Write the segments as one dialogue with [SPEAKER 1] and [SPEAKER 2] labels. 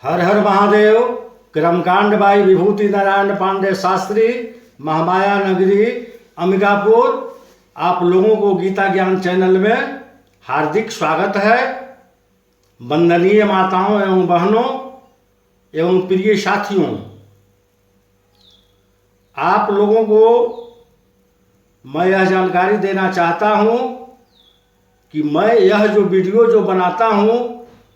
[SPEAKER 1] हर हर Mahadev. क्रमकांड by विभूति नारायण पांडे शास्त्री, महामाया नगरी, अंबिकापुर। आप लोगों को गीता ज्ञान चैनल में हार्दिक स्वागत है। वंदनीय माताओं एवं बहनों एवं प्रिय साथियों, आप लोगों को मैं यह जानकारी देना चाहता हूं कि मैं यह जो वीडियो जो बनाता हूं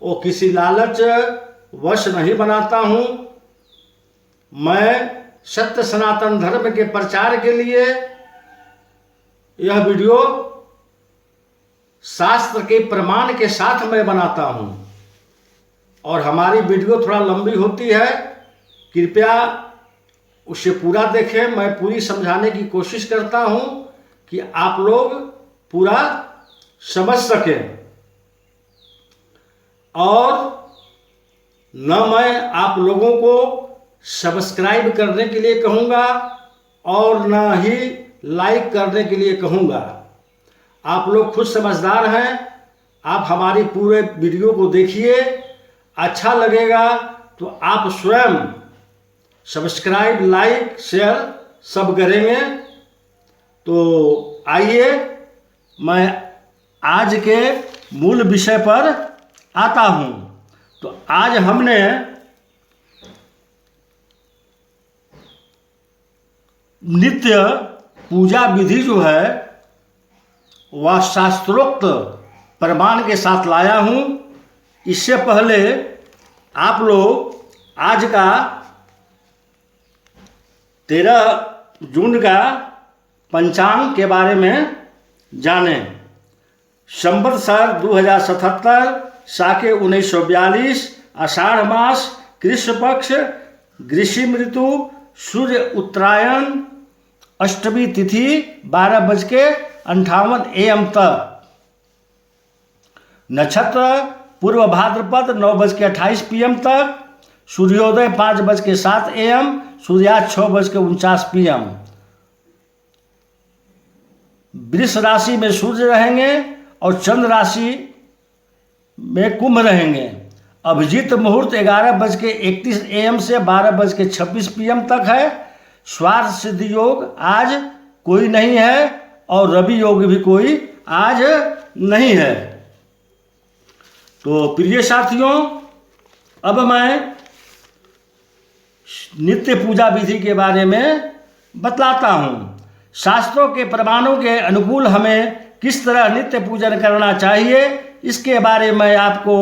[SPEAKER 1] वो किसी लालच वश नहीं बनाता हूं। मैं सत्य सनातन धर्म के प्रचार के लिए यह वीडियो शास्त्र के प्रमाण के साथ मैं बनाता हूं और हमारी वीडियो थोड़ा लंबी होती है, कृपया उसे पूरा देखें। मैं पूरी समझाने की कोशिश करता हूं कि आप लोग पूरा समझ सकें। और न मैं आप लोगों को सब्सक्राइब करने के लिए कहूँगा और न ही लाइक करने के लिए कहूँगा। आप लोग खुद समझदार हैं। आप हमारी पूरे वीडियो को देखिए, अच्छा लगेगा तो आप स्वयं सब्सक्राइब, लाइक, शेयर सब करेंगे। तो आइए मैं आज के मूल विषय पर आता हूँ। तो आज हमने नित्य पूजा विधि जो है वह शास्त्रोक्त प्रमाण के साथ लाया हूँ। इससे पहले आप लोग आज का 13 जून का पंचांग के बारे में जानें। संवत्सर 2077, साके 1942, आषाढ़ मास, कृष्ण पक्ष, ग्रीष्म ऋतु, सूर्य उत्तरायण, अष्टमी तिथि 12:58 AM तक। नक्षत्र पूर्व भाद्रपद 9:28 PM तक। सूर्योदय 5:07 AM, सूर्यास्त 6:49 PM। वृष राशि में सूर्य रहेंगे और चंद्र राशि में कुंभ रहेंगे। अभिजीत मुहूर्त 11:31 AM से 12:26 PM तक है। स्वार्थ सिद्धि योग आज कोई नहीं है और रवि योग भी कोई आज नहीं है। तो प्रिय साथियों, अब मैं नित्य पूजा विधि के बारे में बतलाता हूँ। शास्त्रों के प्रमाणों के अनुकूल हमें किस तरह नित्य पूजन करना चाहिए, इसके बारे में मैं आपको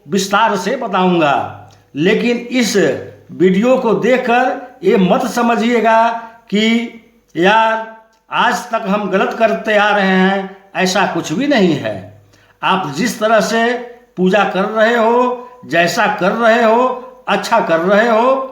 [SPEAKER 1] विस्तार से बताऊंगा। लेकिन इस वीडियो को देखकर ये मत समझिएगा कि यार आज तक हम गलत करते आ रहे हैं, ऐसा कुछ भी नहीं है। आप जिस तरह से पूजा कर रहे हो, जैसा कर रहे हो, अच्छा कर रहे हो।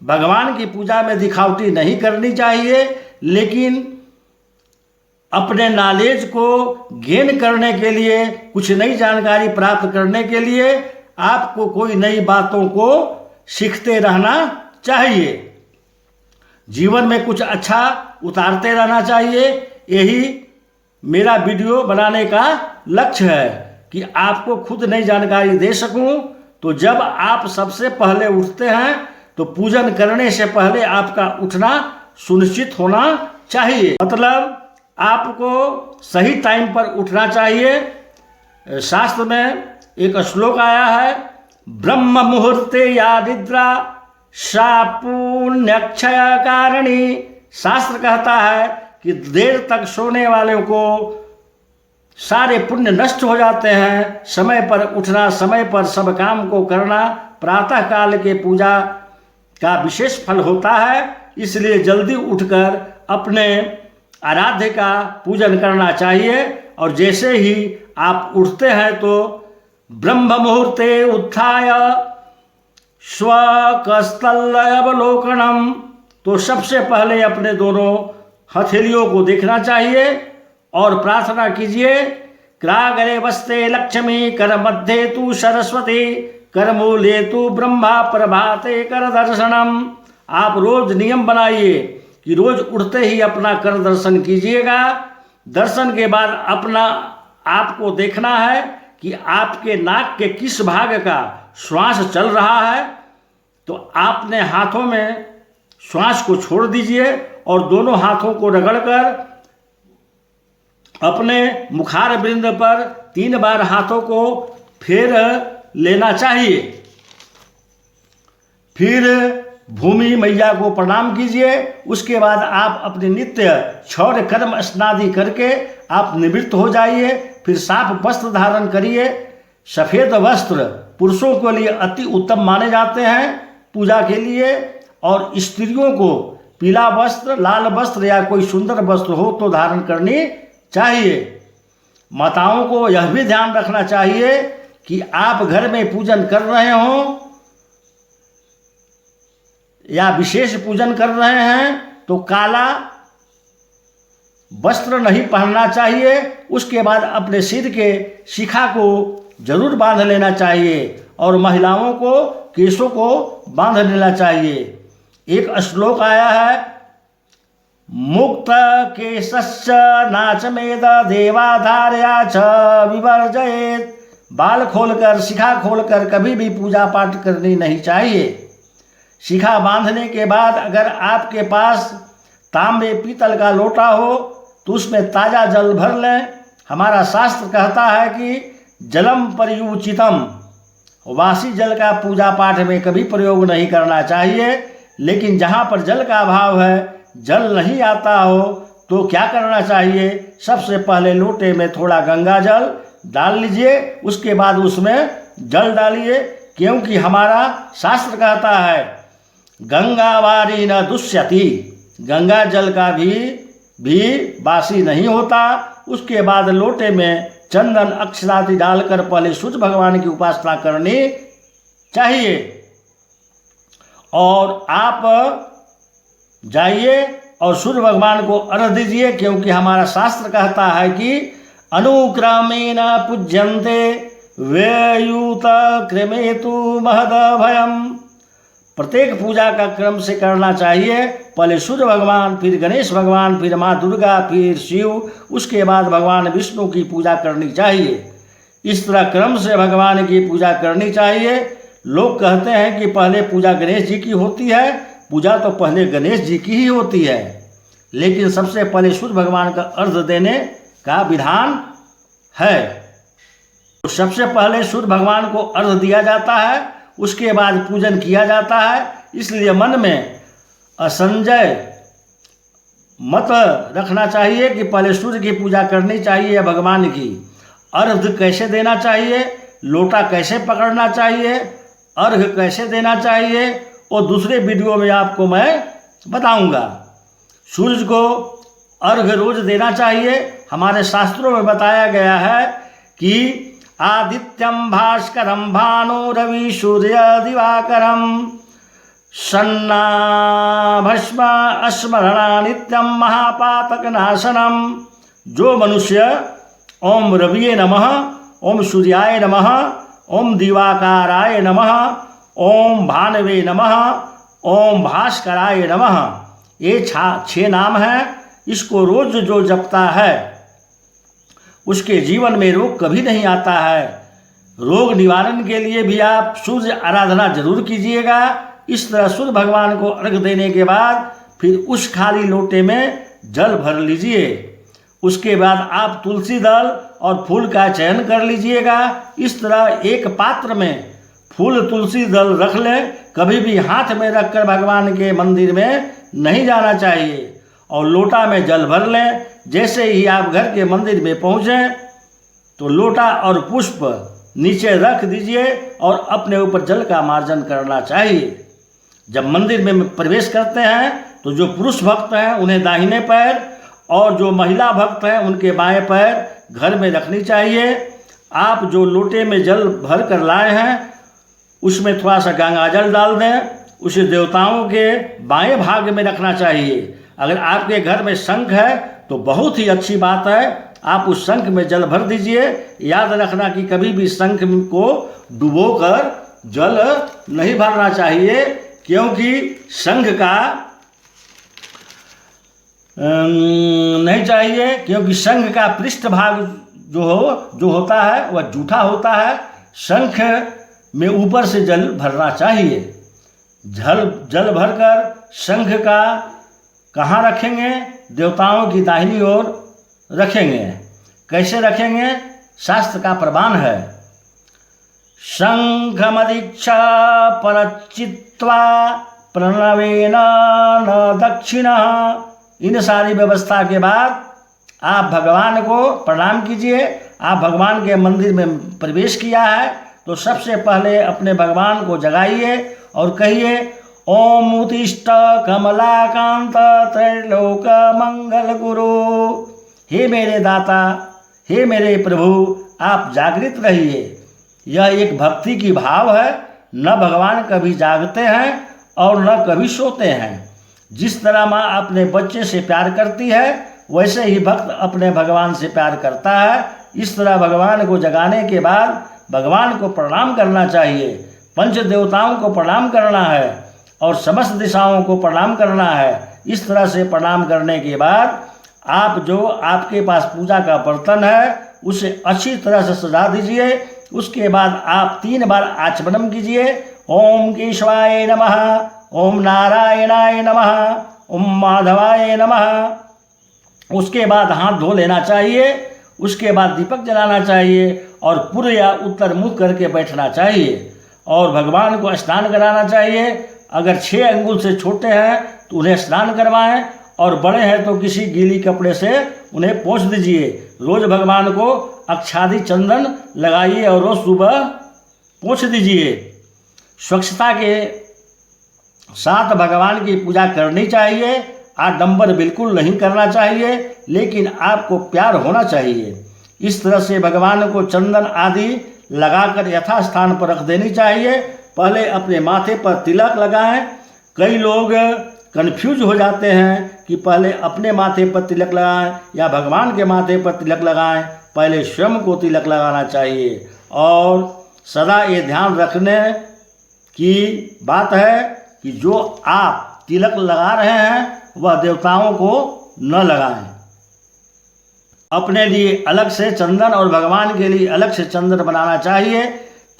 [SPEAKER 1] भगवान की पूजा में दिखावटी नहीं करनी चाहिए, लेकिन अपने नॉलेज को गेन करने के लिए, कुछ नई जानकारी प्राप्त करने के लिए आपको कोई नई बातों को सीखते रहना चाहिए। जीवन में कुछ अच्छा उतारते रहना चाहिए। यही मेरा वीडियो बनाने का लक्ष्य है कि आपको खुद नई जानकारी दे सकूं। तो जब आप सबसे पहले उठते हैं तो पूजन करने से पहले आपका उठना सुनिश्चित होना चाहिए। मतलब आपको सही टाइम पर उठना चाहिए। शास्त्र में एक श्लोक आया है, ब्रह्म मुहूर्ते या निद्रा सा पुण्यक्षय कारिणी। शास्त्र कहता है कि देर तक सोने वालों को सारे पुण्य नष्ट हो जाते हैं। समय पर उठना, समय पर सब काम को करना, प्रातः काल के पूजा का विशेष फल होता है। इसलिए जल्दी उठकर अपने आराध्य का पूजन करना चाहिए। और जैसे ही आप उठते हैं तो ब्रह्म मुहूर्ते उत्थाय स्वकस्तल अवलोकनम, तो सबसे पहले अपने दोनों हथेलियों को देखना चाहिए और प्रार्थना कीजिए, कराग्रे वस्ते लक्ष्मी, कर मध्य तु सरस्वती, कर मूले तु ब्रह्मा, प्रभाते कर दर्शनम। आप रोज नियम बनाइए कि रोज उठते ही अपना कर दर्शन कीजिएगा। दर्शन के बाद अपना आपको देखना है कि आपके नाक के किस भाग का श्वास चल रहा है तो आपने हाथों में श्वास को छोड़ दीजिए और दोनों हाथों को रगड़कर अपने मुखार बिंद पर 3 बार हाथों को फेर लेना चाहिए। फिर भूमि मैया को प्रणाम कीजिए। उसके बाद आप अपने नित्य क्षौर कर्म स्नादि करके आप निवृत्त हो जाइए। फिर साफ वस्त्र धारण करिए। सफ़ेद वस्त्र पुरुषों के लिए अति उत्तम माने जाते हैं पूजा के लिए, और स्त्रियों को पीला वस्त्र, लाल वस्त्र या कोई सुंदर वस्त्र हो तो धारण करनी चाहिए। माताओं को यह भी ध्यान रखना चाहिए कि आप घर में पूजन कर रहे हों या विशेष पूजन कर रहे हैं तो काला वस्त्र नहीं पहनना चाहिए। उसके बाद अपने सिर के शिखा को जरूर बांध लेना चाहिए और महिलाओं को केशों को बांध लेना चाहिए। एक श्लोक आया है, मुक्त केशश्च नाचमेद देवाधार्या च विवर्जयेत। बाल खोलकर, शिखा खोलकर कभी भी पूजा पाठ करनी नहीं चाहिए। शिखा बांधने के बाद अगर आपके पास तांबे पीतल का लोटा हो तो उसमें ताज़ा जल भर लें। हमारा शास्त्र कहता है कि जलम पर्युचितम, वासी जल का पूजा पाठ में कभी प्रयोग नहीं करना चाहिए। लेकिन जहाँ पर जल का अभाव है, जल नहीं आता हो, तो क्या करना चाहिए? सबसे पहले लोटे में थोड़ा गंगा जल डाल लीजिए, उसके बाद उसमें जल डालिए, क्योंकि हमारा शास्त्र कहता है गंगावारी न दुष्यति, गंगा जल का भी बासी नहीं होता। उसके बाद लोटे में चंदन अक्षरादि डालकर पहले सूर्य भगवान की उपासना करनी चाहिए। और आप जाइए और सूर्य भगवान को अर्घ दीजिए, क्योंकि हमारा शास्त्र कहता है कि अनुक्रमेण पूज्यन्ते वेयूत क्रमेतु महद भयम। प्रत्येक पूजा का क्रम से करना चाहिए। पहले सूर्य भगवान, फिर गणेश भगवान, फिर माँ दुर्गा, फिर शिव, उसके बाद भगवान विष्णु की पूजा करनी चाहिए। इस तरह क्रम से भगवान की पूजा करनी चाहिए। लोग कहते हैं कि पहले पूजा गणेश जी की होती है। पूजा तो पहले गणेश जी की ही होती है, लेकिन सबसे पहले सूर्य भगवान का अर्घ देने का विधान है। तो सबसे पहले सूर्य भगवान को अर्घ दिया जाता है, उसके बाद पूजन किया जाता है। इसलिए मन में असंजय मत रखना चाहिए कि पहले सूर्य की पूजा करनी चाहिए या भगवान की। अर्घ कैसे देना चाहिए, लोटा कैसे पकड़ना चाहिए, अर्घ कैसे देना चाहिए, वो दूसरे वीडियो में आपको मैं बताऊंगा। सूर्य को अर्घ रोज देना चाहिए। हमारे शास्त्रों में बताया गया है कि आदित्यम भास्करम भानु रवि सूर्य दिवाकरम सन्नाभस्म स्मरणा नित्यम महापातक नाशनम। जो मनुष्य ओम रविये नमः, ओम सूर्याय नमः, ओम दिवाकाराय नमः, ओम भानवे नमः, ओम भास्कराय नमः, ये 6 नाम हैं। इसको रोज जो जपता है उसके जीवन में रोग कभी नहीं आता है। रोग निवारण के लिए भी आप सूर्य आराधना जरूर कीजिएगा। इस तरह सूर्य भगवान को अर्घ देने के बाद फिर उस खाली लोटे में जल भर लीजिए। उसके बाद आप तुलसी दल और फूल का चयन कर लीजिएगा। इस तरह एक पात्र में फूल तुलसी दल रख लें। कभी भी हाथ में रखकर भगवान के मंदिर में नहीं जाना चाहिए। और लोटा में जल भर लें। जैसे ही आप घर के मंदिर में पहुँचें तो लोटा और पुष्प नीचे रख दीजिए और अपने ऊपर जल का मार्जन करना चाहिए। जब मंदिर में प्रवेश करते हैं तो जो पुरुष भक्त हैं उन्हें दाहिने पैर और जो महिला भक्त हैं उनके बाएं पैर घर में रखनी चाहिए। आप जो लोटे में जल भर कर लाए हैं उसमें थोड़ा सा गंगा जल डाल दें। उसे देवताओं के बाएं भाग में रखना चाहिए। अगर आपके घर में शंख है तो बहुत ही अच्छी बात है, आप उस शंख में जल भर दीजिए। याद रखना कि कभी भी शंख को डुबोकर जल नहीं भरना चाहिए, क्योंकि शंख का नहीं चाहिए, क्योंकि शंख का पृष्ठ भाग जो होता है वह जूठा होता है। शंख में ऊपर से जल भरना चाहिए। जल भरकर शंख का कहाँ रखेंगे? देवताओं की दाहिनी ओर रखेंगे। कैसे रखेंगे? शास्त्र का प्रमाण है। शंखमदीक्षा परचित्वा प्रणवेन न दक्षिणः। इन सारी व्यवस्था के बाद आप भगवान को प्रणाम कीजिए। आप भगवान के मंदिर में प्रवेश किया है तो सबसे पहले अपने भगवान को जगाइए और कहिए, ओम उत्तिष्ठ कमलाकांत त्रैलोक मंगल गुरु। हे मेरे दाता, हे मेरे प्रभु, आप जागृत रहिए। यह एक भक्ति की भाव है। न भगवान कभी जागते हैं और न कभी सोते हैं। जिस तरह माँ अपने बच्चे से प्यार करती है वैसे ही भक्त अपने भगवान से प्यार करता है। इस तरह भगवान को जगाने के बाद भगवान को प्रणाम करना चाहिए। पंच देवताओं को प्रणाम करना है और समस्त दिशाओं को प्रणाम करना है। इस तरह से प्रणाम करने के बाद आप जो आपके पास पूजा का बर्तन है उसे अच्छी तरह से सजा दीजिए। उसके बाद आप 3 बार आचमनम कीजिए। ओम केशवाय नमः, ओम नारायणाय नमः, ओम माधवाय नमः। उसके बाद हाथ धो लेना चाहिए। उसके बाद दीपक जलाना चाहिए और पूर्व या उत्तर मुख करके बैठना चाहिए और भगवान को स्नान कराना चाहिए। अगर 6 अंगुल से छोटे हैं तो उन्हें स्नान करवाएं और बड़े हैं तो किसी गीली कपड़े से उन्हें पोंछ दीजिए। रोज भगवान को अक्षादि चंदन लगाइए और रोज सुबह पोंछ दीजिए। स्वच्छता के साथ भगवान की पूजा करनी चाहिए। आडंबर बिल्कुल नहीं करना चाहिए, लेकिन आपको प्यार होना चाहिए। इस तरह से भगवान को चंदन आदि लगाकर यथास्थान पर रख देनी चाहिए। पहले अपने माथे पर तिलक लगाएं। कई लोग कन्फ्यूज हो जाते हैं कि पहले अपने माथे पर तिलक लगाएं या भगवान के माथे पर तिलक लगाएं। पहले स्वयं को तिलक लगाना चाहिए और सदा ये ध्यान रखने की बात है कि जो आप तिलक लगा रहे हैं वह देवताओं को न लगाएं। अपने लिए अलग से चंदन और भगवान के लिए अलग से चंदन बनाना चाहिए।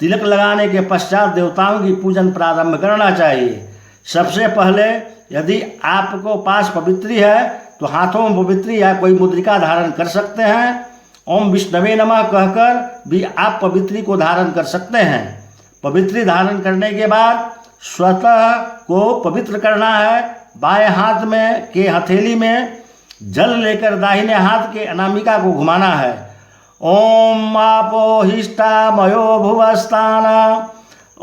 [SPEAKER 1] तिलक लगाने के पश्चात देवताओं की पूजन प्रारंभ करना चाहिए। सबसे पहले यदि आपको पास पवित्री है तो हाथों में पवित्री या कोई मुद्रिका धारण कर सकते हैं। ओम विष्णवे नमः कहकर भी आप पवित्री को धारण कर सकते हैं। पवित्री धारण करने के बाद स्वतः को पवित्र करना है। बाएं हाथ में के हथेली में जल लेकर दाहिने हाथ के अनामिका को घुमाना है। ओम आपो हिष्ठा मयो भुवस्थान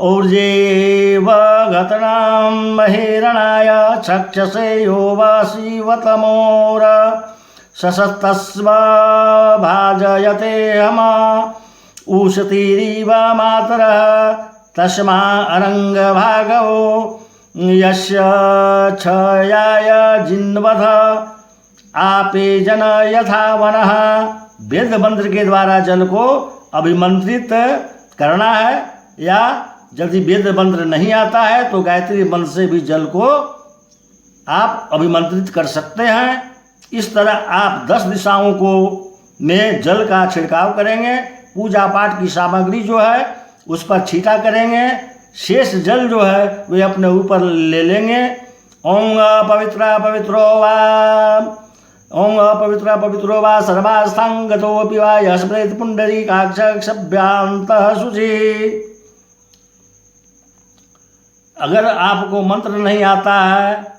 [SPEAKER 1] ऊर्जेव गतनाम महेरणाय चक्षसे यो वासीवतमोर सशस्तस्व भाजयते हमा उशतीरिव मातरः तस्मा अरंग भागो यस्य क्षयाय जिन्वध आपे जन यथा वनः। वेद मंत्र के द्वारा जल को अभिमंत्रित करना है या यदि वेद मंत्र नहीं आता है तो गायत्री मंत्र से भी जल को आप अभिमंत्रित कर सकते हैं। इस तरह आप 10 दिशाओं को में जल का छिड़काव करेंगे। पूजा पाठ की सामग्री जो है उस पर छींटा करेंगे। शेष जल जो है वे अपने ऊपर ले लेंगे। ओम पवित्रा पवित्रो वा ओम पवित्रा पवित्रो वा सर्वास्थांगतोऽपि वा यस्मृत पुंडरीकाक्षभ्यान्तः शुचि। अगर आपको मंत्र नहीं आता है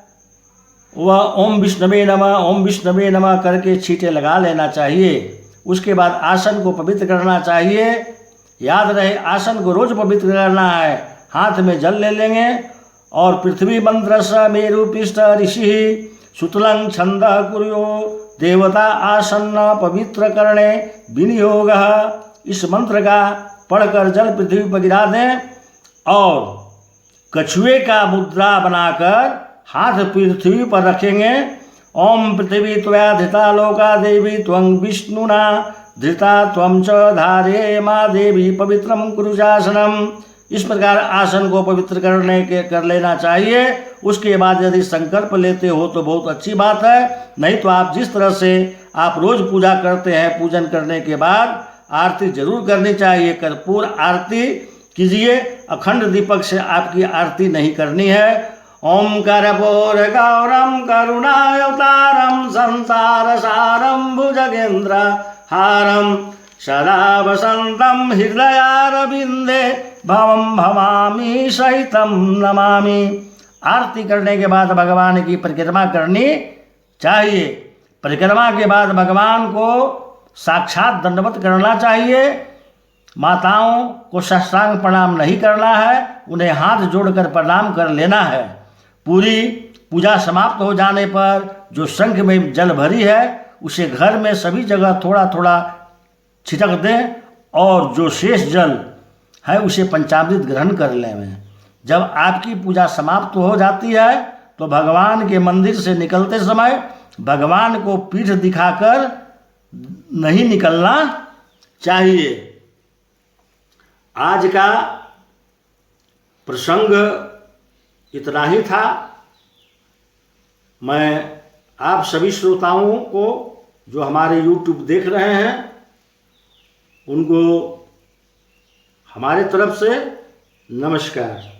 [SPEAKER 1] वह ओम विष्णवे नमः ओम विष्णवे नमः करके छींटे लगा लेना चाहिए। उसके बाद आसन को पवित्र करना चाहिए। याद रहे आसन को रोज पवित्र करना है। हाथ में जल ले लेंगे और पृथ्वी मंत्र स मेरु पृष्ठ ऋषि सुतलं छंद कुर्यो देवता आसन्न पवित्र करणे विनियोग। इस मंत्र का पढ़कर जल पृथ्वी पर गिरा दें और कछुए का मुद्रा बनाकर हाथ पृथ्वी पर रखेंगे। ओम पृथ्वी त्वया धृता लोका देवी त्वं विष्णुना धृता त्वं च धारे माँ देवी पवित्रम कुरुजासनम। इस प्रकार आसन को पवित्र कर लेना चाहिए। उसके बाद यदि संकल्प लेते हो तो बहुत अच्छी बात है, नहीं तो आप जिस तरह से आप रोज पूजा करते हैं पूजन करने के बाद आरती जरूर करनी चाहिए। कर्पूर आरती कीजिए। अखंड दीपक से आपकी आरती नहीं करनी है। ओम कर्पूर गौरम करुणावतारम संसार सारम भुजगेंद्र हारम सदा वसंतम हृदयारविंदे भवम भवामी सहितम नमामि। आरती करने के बाद भगवान की परिक्रमा करनी चाहिए। परिक्रमा के बाद भगवान को साक्षात दंडवत करना चाहिए। माताओं को साष्टांग प्रणाम नहीं करना है, उन्हें हाथ जोड़कर प्रणाम कर लेना है। पूरी पूजा समाप्त हो जाने पर जो शंख में जल भरी है उसे घर में सभी जगह थोड़ा थोड़ा छिटक दें और जो शेष जल है उसे पंचामृत ग्रहण कर लें। जब आपकी पूजा समाप्त हो जाती है तो भगवान के मंदिर से निकलते समय भगवान को पीठ दिखाकर नहीं निकलना चाहिए। आज का प्रसंग इतना ही था। मैं आप सभी श्रोताओं को जो हमारे YouTube देख रहे हैं उनको हमारे तरफ से नमस्कार।